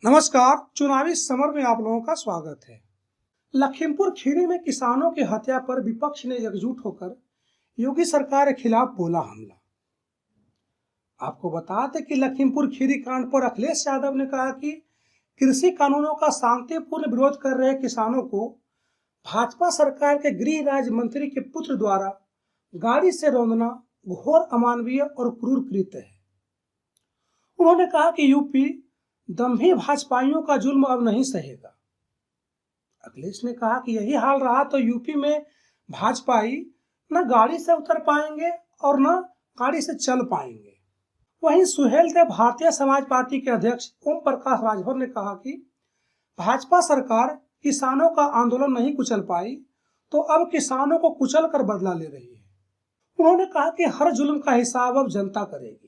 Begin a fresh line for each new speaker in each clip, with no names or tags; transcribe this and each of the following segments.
नमस्कार। चुनावी समर में आप लोगों का स्वागत है। लखीमपुर खीरी में किसानों की हत्या पर विपक्ष ने एकजुट होकर योगी सरकार के खिलाफ बोला हमला। आपको बता दें कि लखीमपुर खीरी कांड पर अखिलेश यादव ने कहा कि कृषि कानूनों का शांतिपूर्ण विरोध कर रहे किसानों को भाजपा सरकार के गृह राज्य मंत्री के पुत्र द्वारा गाड़ी से रौंदना घोर अमानवीय और क्रूर कृत्य है। उन्होंने कहा कि यूपी दम्भी भाजपाइयों का जुल्म अब नहीं सहेगा। अखिलेश ने कहा कि यही हाल रहा तो यूपी में भाजपाई न गाड़ी से उतर पाएंगे और न गाड़ी से चल पाएंगे। वहीं सुहेल देव भारतीय समाज पार्टी के अध्यक्ष ओम प्रकाश राजभर ने कहा कि भाजपा सरकार किसानों का आंदोलन नहीं कुचल पाई तो अब किसानों को कुचल कर बदला ले रही है। उन्होंने कहा कि हर जुल्म का हिसाब अब जनता करेगी।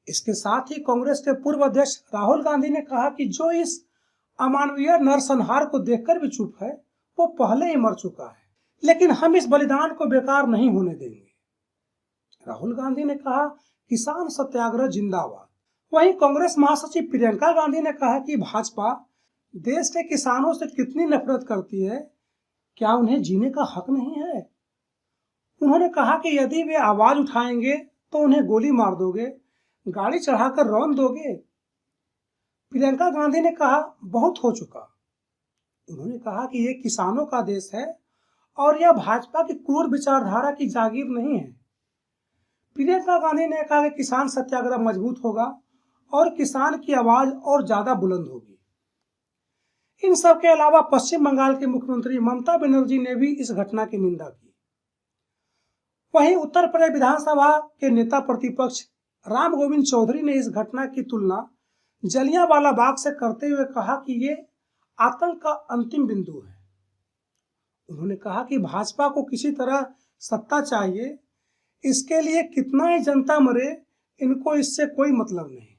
इसके साथ ही कांग्रेस के पूर्व अध्यक्ष राहुल गांधी ने कहा कि जो इस अमानवीय नरसंहार को देखकर भी चुप है वो पहले ही मर चुका है, लेकिन हम इस बलिदान को बेकार नहीं होने देंगे। राहुल गांधी ने कहा किसान सत्याग्रह जिंदाबाद। वहीं कांग्रेस महासचिव प्रियंका गांधी ने कहा कि भाजपा देश के किसानों से कितनी नफरत करती है, क्या उन्हें जीने का हक नहीं है। उन्होंने कहा कि यदि वे आवाज उठाएंगे तो उन्हें गोली मार दोगे, गाड़ी चढ़ाकर रौंद दोगे। प्रियंका गांधी ने कहा बहुत हो चुका। उन्होंने कहा कि ये किसानों का देश है और यह भाजपा की क्रूर विचारधारा की जागीर नहीं है। प्रियंका गांधी ने कहा कि किसान सत्याग्रह मजबूत होगा और किसान की आवाज और ज्यादा बुलंद होगी। इन सब के अलावा पश्चिम बंगाल के मुख्यमंत्री ममता बनर्जी ने भी इस घटना की निंदा की। वहीं उत्तर प्रदेश विधानसभा के नेता प्रतिपक्ष राम गोविंद चौधरी ने इस घटना की तुलना जलियांवाला बाग से करते हुए कहा कि ये आतंक का अंतिम बिंदु है। उन्होंने कहा कि भाजपा को किसी तरह सत्ता चाहिए, इसके लिए कितना ही जनता मरे इनको इससे कोई मतलब नहीं।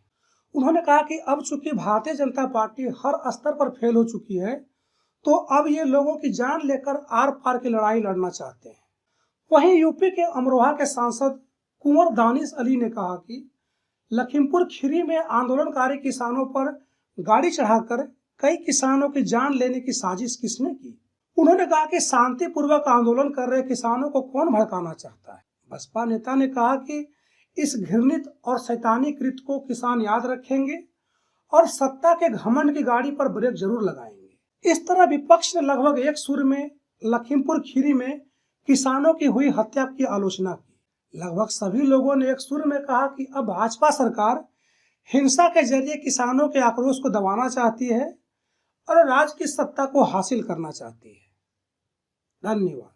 उन्होंने कहा कि अब चूंकि भारतीय जनता पार्टी हर स्तर पर फेल हो चुकी है तो अब ये लोगों की जान लेकर आर पार की लड़ाई लड़ना चाहते हैं। वहीं यूपी के अमरोहा के सांसद कुंवर दानिश अली ने कहा कि लखीमपुर खीरी में आंदोलनकारी किसानों पर गाड़ी चढ़ाकर कई किसानों की जान लेने की साजिश किसने की। उन्होंने कहा कि शांतिपूर्वक आंदोलन कर रहे किसानों को कौन भड़काना चाहता है। बसपा नेता ने कहा कि इस घृणित और शैतानी कृत्य को किसान याद रखेंगे और सत्ता के घमंड की गाड़ी पर ब्रेक जरूर लगाएंगे। इस तरह विपक्ष ने लगभग एक सुर में लखीमपुर खीरी में किसानों की हुई हत्या की आलोचना की। लगभग सभी लोगों ने एक सुर में कहा कि अब भाजपा सरकार हिंसा के जरिए किसानों के आक्रोश को दबाना चाहती है और राज्य की सत्ता को हासिल करना चाहती है। धन्यवाद।